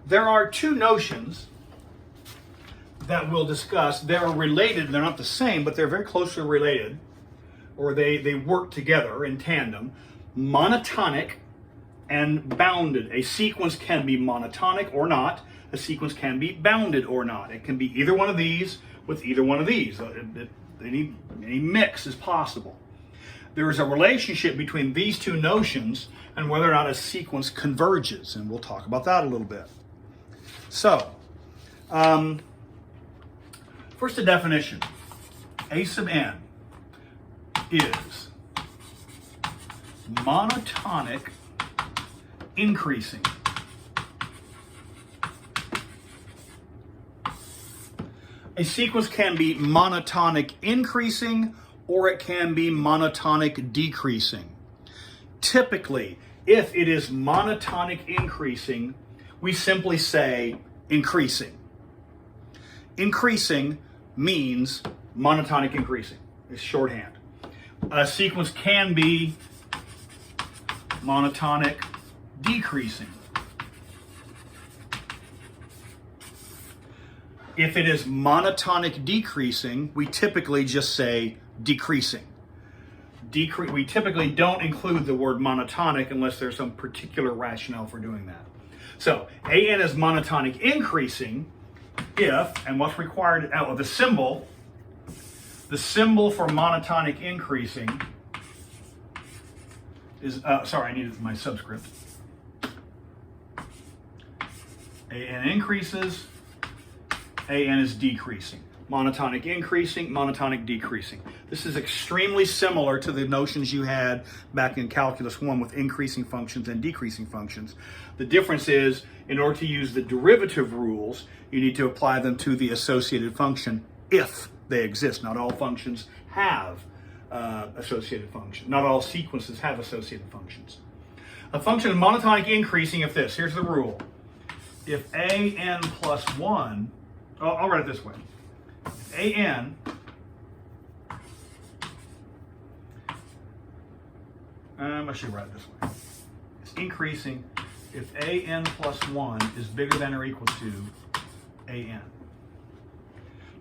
there are two notions that we'll discuss. They're related, they're not the same, but they're very closely related, or they work together in tandem. Monotonic and bounded. A sequence can be monotonic or not. A sequence can be bounded or not. It can be either one of these with either one of these. Any mix is possible. There is a relationship between these two notions and whether or not a sequence converges, and we'll talk about that a little bit. So, first, a definition. A sub n is monotonic increasing. A sequence can be monotonic increasing or it can be monotonic decreasing. Typically, if it is monotonic increasing, we simply say increasing. Increasing means monotonic increasing. It's shorthand. A sequence can be monotonic decreasing. If it is monotonic decreasing, we typically just say decreasing. We typically don't include the word monotonic unless there's some particular rationale for doing that. So, AN is monotonic increasing if, and what's required, the symbol for monotonic increasing is, sorry, I needed my subscript. AN increases, AN is decreasing. Monotonic increasing, monotonic decreasing. This is extremely similar to the notions you had back in Calculus 1 with increasing functions and decreasing functions. The difference is, in order to use the derivative rules, you need to apply them to the associated function if they exist. Not all functions have associated functions. Not all sequences have associated functions. A function is monotonic increasing if this. Here's the rule. If AN plus 1, I'll write it this way. AN I should write it this way. It's increasing if AN plus 1 is bigger than or equal to AN.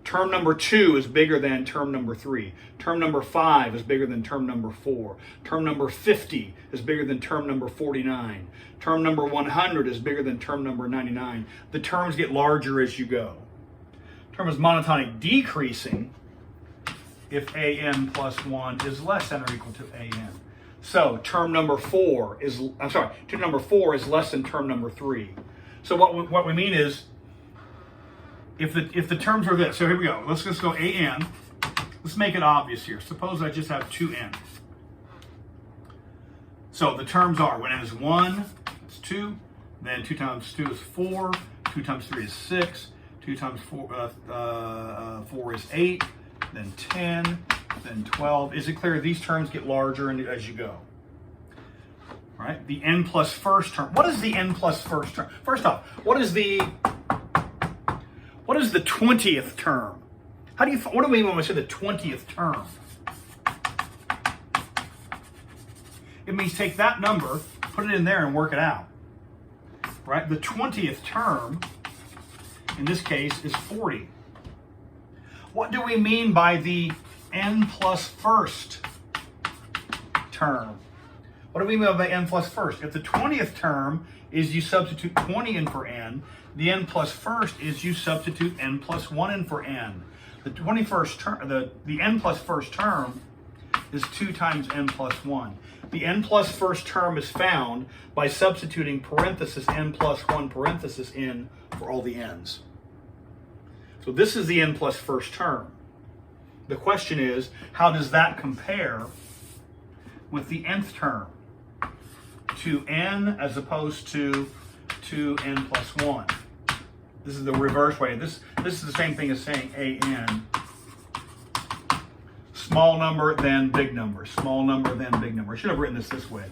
Term number 2 is bigger than term number 3. Term number 5 is bigger than term number 4. Term number 50 is bigger than term number 49. Term number 100 is bigger than term number 99. The terms get larger as you go. Term is monotonic decreasing if AN plus 1 is less than or equal to AN. So term number 4 is, term number 4 is less than term number 3. So what we mean is, if the terms are this, so here we go. Let's just go AN. Let's make it obvious here. Suppose I just have 2n. So the terms are, when n is 1, it's 2. Then 2 times 2 is 4. 2 times 3 is 6. 2 times 4 is 8. Then 10. Then 12. Is it clear? These terms get larger as you go. All right? The n plus first term. What is the n plus first term? First off, what is the 20th term? What do we mean when we say the 20th term? It means take that number, put it in there, and work it out. Right? The 20th term, in this case, is 40. What do we mean by the n plus first term? What do we mean by n plus first? If the 20th term is you substitute 20 in for n, the n plus first is you substitute n plus 1 in for n. The 21st term, the n plus first term is 2 times n plus 1. The n plus first term is found by substituting parenthesis n plus 1 parenthesis in for all the n's. So this is the n plus first term. The question is, how does that compare with the nth term? 2n as opposed to 2n plus 1. This is the reverse way. This is the same thing as saying an. Small number, then big number. Small number, then big number. I should have written this way.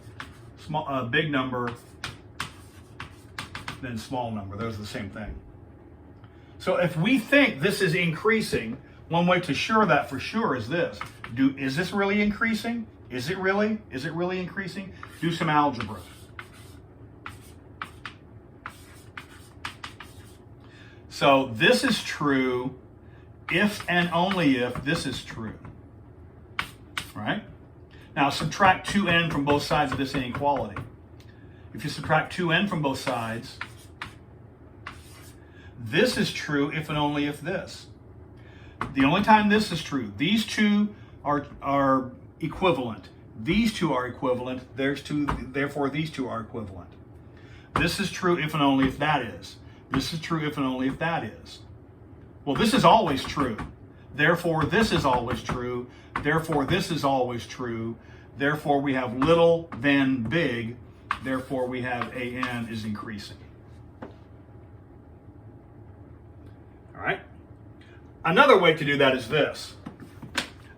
Big number, then small number. Those are the same thing. So if we think this is increasing, one way to assure that for sure is this. Is this really increasing? Is it really? Is it really increasing? Do some algebra. So this is true if and only if this is true, right? Now subtract 2n from both sides of this inequality. If you subtract 2n from both sides, this is true if and only if this. The only time this is true, these two are equivalent. These two are equivalent, therefore these two are equivalent. This is true if and only if that is. This is true if and only if that is. Well, this is always true. Therefore, this is always true. Therefore, this is always true. Therefore, we have little then big. Therefore, we have an is increasing. All right? Another way to do that is this.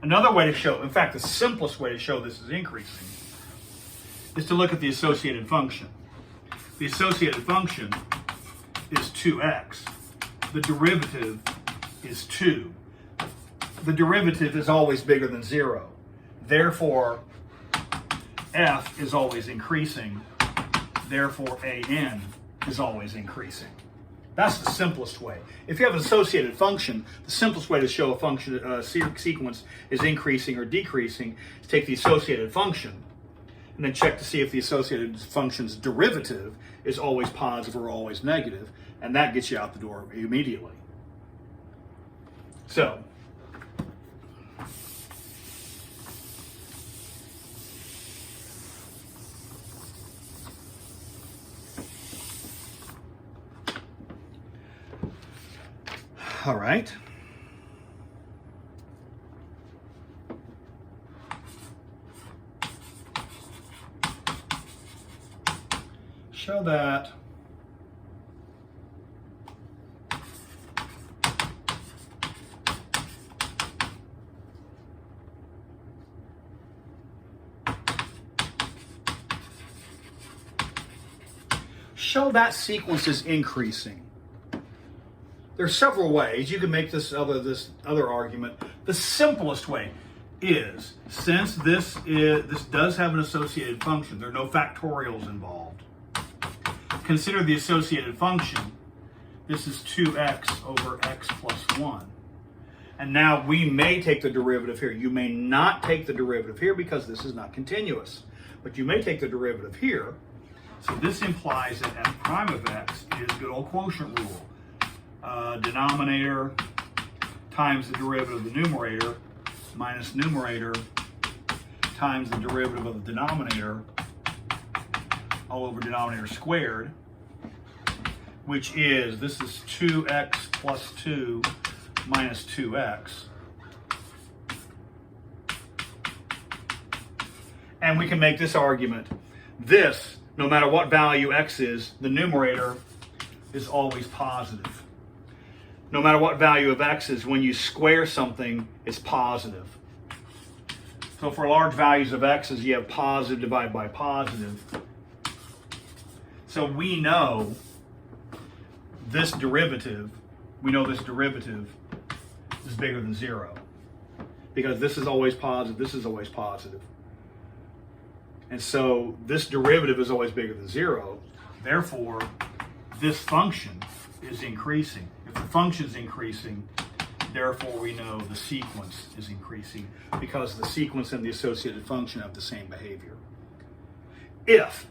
Another way to show, in fact, the simplest way to show this is increasing, is to look at the associated function. The associated function is 2x. The derivative is 2. The derivative is always bigger than 0. Therefore, f is always increasing. Therefore, an is always increasing. That's the simplest way. If you have an associated function, the simplest way to show a function sequence is increasing or decreasing is take the associated function and then check to see if the associated function's derivative is always positive or always negative, and that gets you out the door immediately. So, all right. Show that sequence is increasing. There are several ways you can make this other argument. The simplest way is, since this does have an associated function, there are no factorials involved. Consider the associated function. This is 2x over x plus 1. And now we may take the derivative here. You may not take the derivative here because this is not continuous. But you may take the derivative here. So this implies that f prime of x is good old quotient rule. Denominator times the derivative of the numerator minus numerator times the derivative of the denominator all over denominator squared, which is, this is 2x plus 2 minus 2x. And we can make this argument. This, no matter what value x is, the numerator is always positive. No matter what value of x is, when you square something, it's positive. So for large values of x's, you have positive divided by positive. So we know this derivative is bigger than 0. Because this is always positive, this is always positive. And so this derivative is always bigger than 0. Therefore, this function is increasing. If the function is increasing, therefore we know the sequence is increasing because the sequence and the associated function have the same behavior. If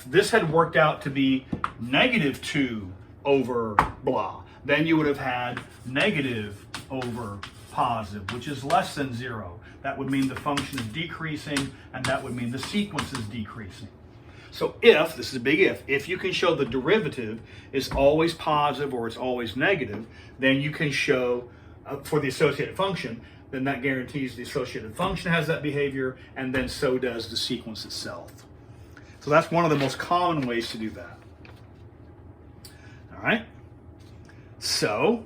this had worked out to be negative 2 over blah, then you would have had negative over positive, which is less than 0. That would mean the function is decreasing, and that would mean the sequence is decreasing. So if, this is a big if you can show the derivative is always positive or it's always negative, then you can show for the associated function, then that guarantees the associated function has that behavior, and then so does the sequence itself. So that's one of the most common ways to do that. All right? So,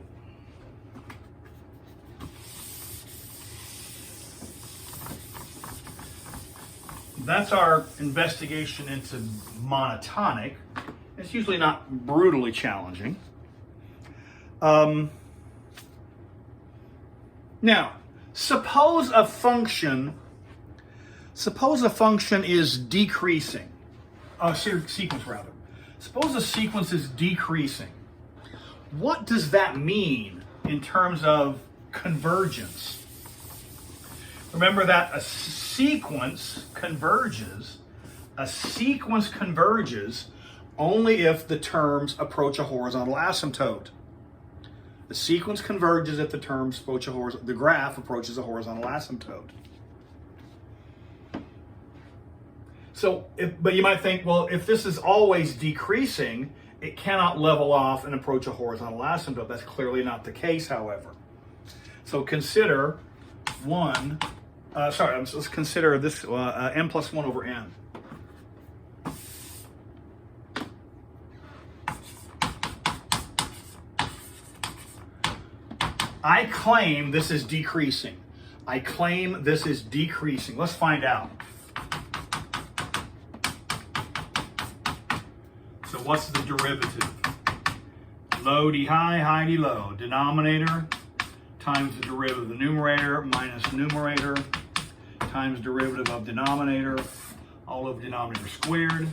that's our investigation into monotonic. It's usually not brutally challenging. Now, suppose a function is decreasing. Sequence rather. Suppose a sequence is decreasing. what does that mean in terms of convergence? Remember that a sequence converges only if the terms approach a horizontal asymptote. The sequence converges if the terms approach the graph approaches a horizontal asymptote. So, but you might think, well, if this is always decreasing, it cannot level off and approach a horizontal asymptote. That's clearly not the case, however. So consider let's consider this n plus 1 over n. I claim this is decreasing. Let's find out. So what's the derivative? Low d high, high d low. Denominator times the derivative of the numerator minus numerator times derivative of denominator, all of denominator squared.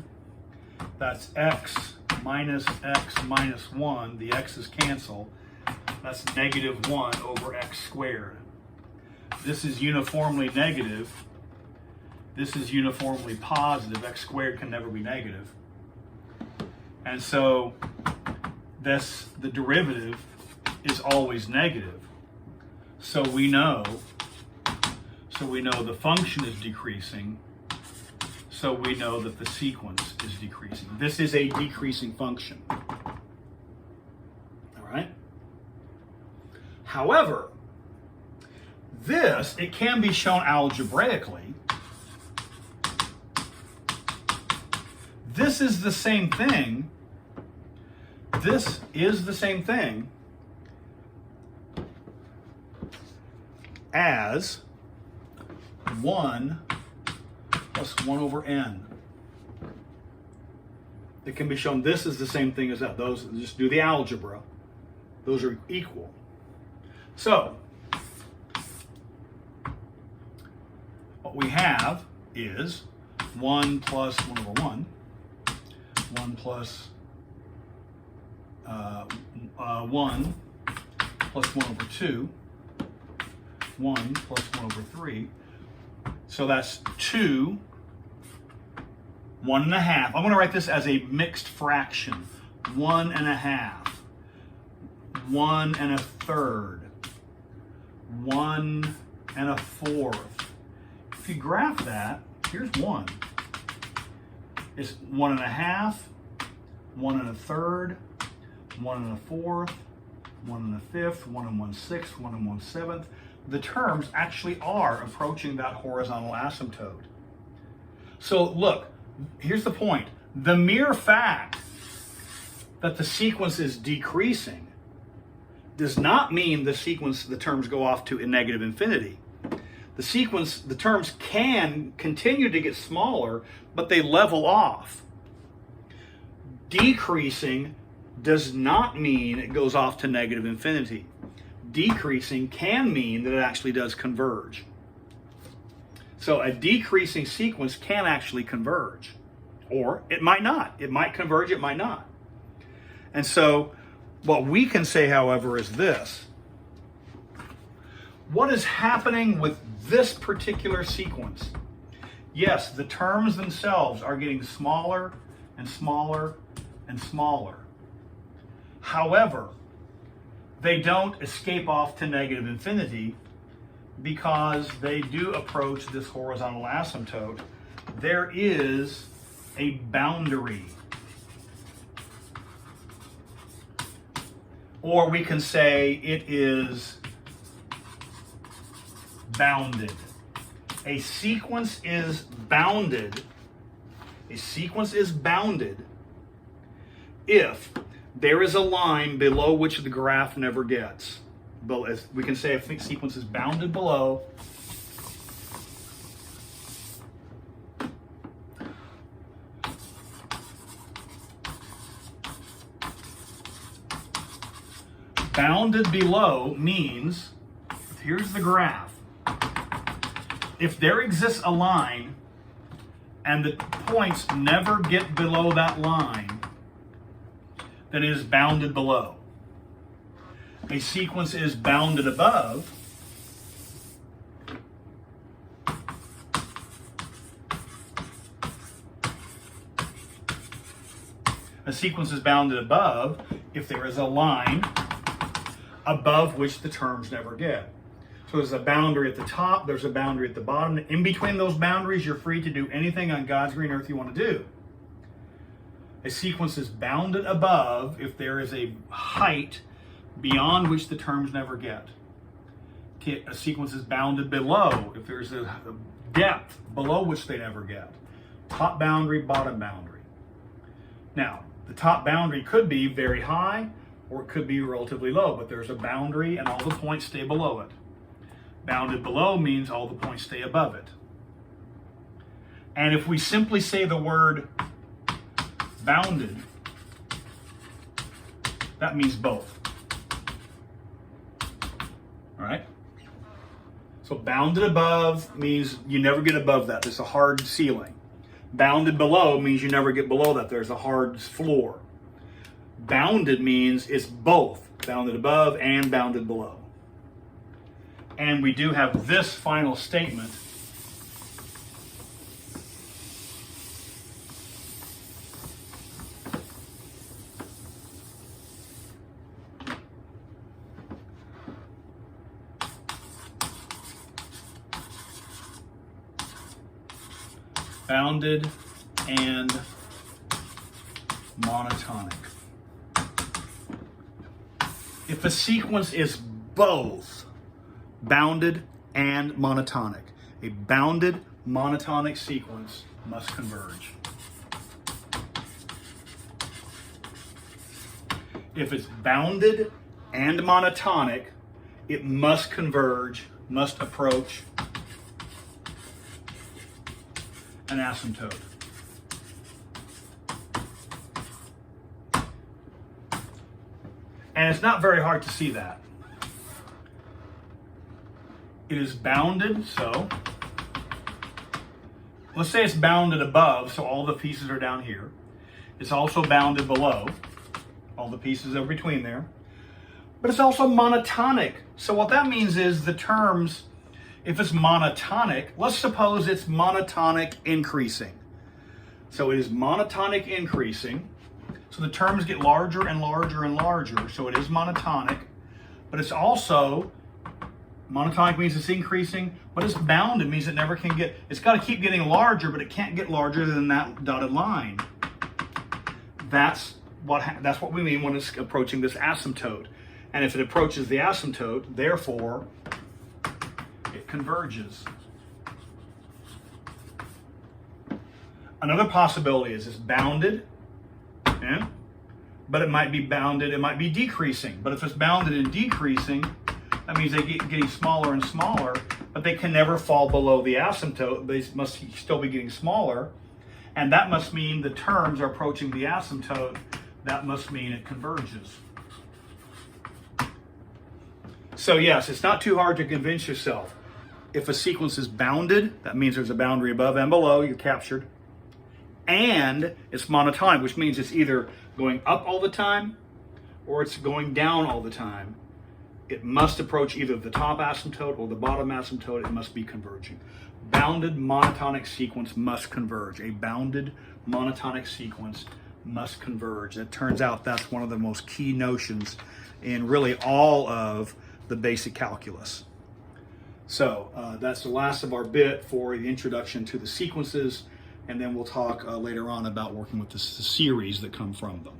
That's x minus 1. The x's cancel. That's negative 1 over x squared. This is uniformly negative. This is uniformly positive. X squared can never be negative. And so the derivative is always negative. So we know the function is decreasing. So we know that the sequence is decreasing. This is a decreasing function. All right? However, it can be shown algebraically. This is the same thing. This is the same thing as 1 plus 1 over n. It can be shown this is the same thing as that. Those, just do the algebra. Those are equal. So, what we have is 1 plus 1 over 1, 1 plus 1 plus 1 over 2, 1 plus 1 over 3. So that's 2, 1 and a half. I'm going to write this as a mixed fraction. 1 and a half, 1 and a third, 1 and a fourth. If you graph that, here's 1. It's 1 and a half, 1 and a third, 1 and a fourth, 1 and a fifth, 1 and 1/6, 1 and 1/7. The terms actually are approaching that horizontal asymptote. So look, here's the point. The mere fact that the sequence is decreasing does not mean the terms go off to a negative infinity. The terms can continue to get smaller, but they level off. Decreasing does not mean it goes off to negative infinity. Decreasing can mean that it actually does converge. So a decreasing sequence can actually converge, or it might not. It might converge, it might not. And so what we can say, however, is this. What is happening with this particular sequence? Yes, the terms themselves are getting smaller and smaller and smaller. However, they don't escape off to negative infinity because they do approach this horizontal asymptote. There is a boundary. Or we can say it is bounded. A sequence is bounded. A sequence is bounded if there is a line below which the graph never gets. As we can say a sequence is bounded below bounded below means, here's the graph. If there exists a line and the points never get below that line, then it is bounded below. a sequence is bounded above, if there is a line above which the terms never get. So there's a boundary at the top, there's a boundary at the bottom. In between those boundaries, you're free to do anything on God's green earth you want to do. A sequence is bounded above if there is a height beyond which the terms never get. A sequence is bounded below if there's a depth below which they never get. Top boundary, bottom boundary. Now, the top boundary could be very high or it could be relatively low, but there's a boundary and all the points stay below it. Bounded below means all the points stay above it. And if we simply say the word bounded, that means both. All right? So bounded above means you never get above that. There's a hard ceiling. Bounded below means you never get below that. There's a hard floor. Bounded means it's both, bounded above and bounded below. And we do have this final statement. Bounded and monotonic. If a sequence is both bounded and monotonic, a bounded monotonic sequence must converge. If it's bounded and monotonic, it must converge, must approach an asymptote. And it's not very hard to see that. It is bounded, so let's say it's bounded above, so all the pieces are down here. It's also bounded below, all the pieces are between there. But it's also monotonic. So what that means is the terms, if it's monotonic, let's suppose it's monotonic increasing. So it is monotonic increasing. So the terms get larger and larger and larger. So it is monotonic, but it's also, monotonic means it's increasing, but it's bounded means it never can get, it's got to keep getting larger, but it can't get larger than that dotted line. That's what we mean when it's approaching this asymptote. And if it approaches the asymptote, therefore, it converges. Another possibility is it's bounded, yeah? But it might be bounded, it might be decreasing. But if it's bounded and decreasing, that means they get getting smaller and smaller, but they can never fall below the asymptote. They must still be getting smaller. And that must mean the terms are approaching the asymptote. That must mean it converges. So yes, it's not too hard to convince yourself. If a sequence is bounded, that means there's a boundary above and below, you're captured. And it's monotonic, which means it's either going up all the time or it's going down all the time. It must approach either the top asymptote or the bottom asymptote. It must be converging. Bounded monotonic sequence must converge. A bounded monotonic sequence must converge. It turns out that's one of the most key notions in really all of the basic calculus. So that's the last of our bit for the introduction to the sequences, and then we'll talk later on about working with the series that come from them.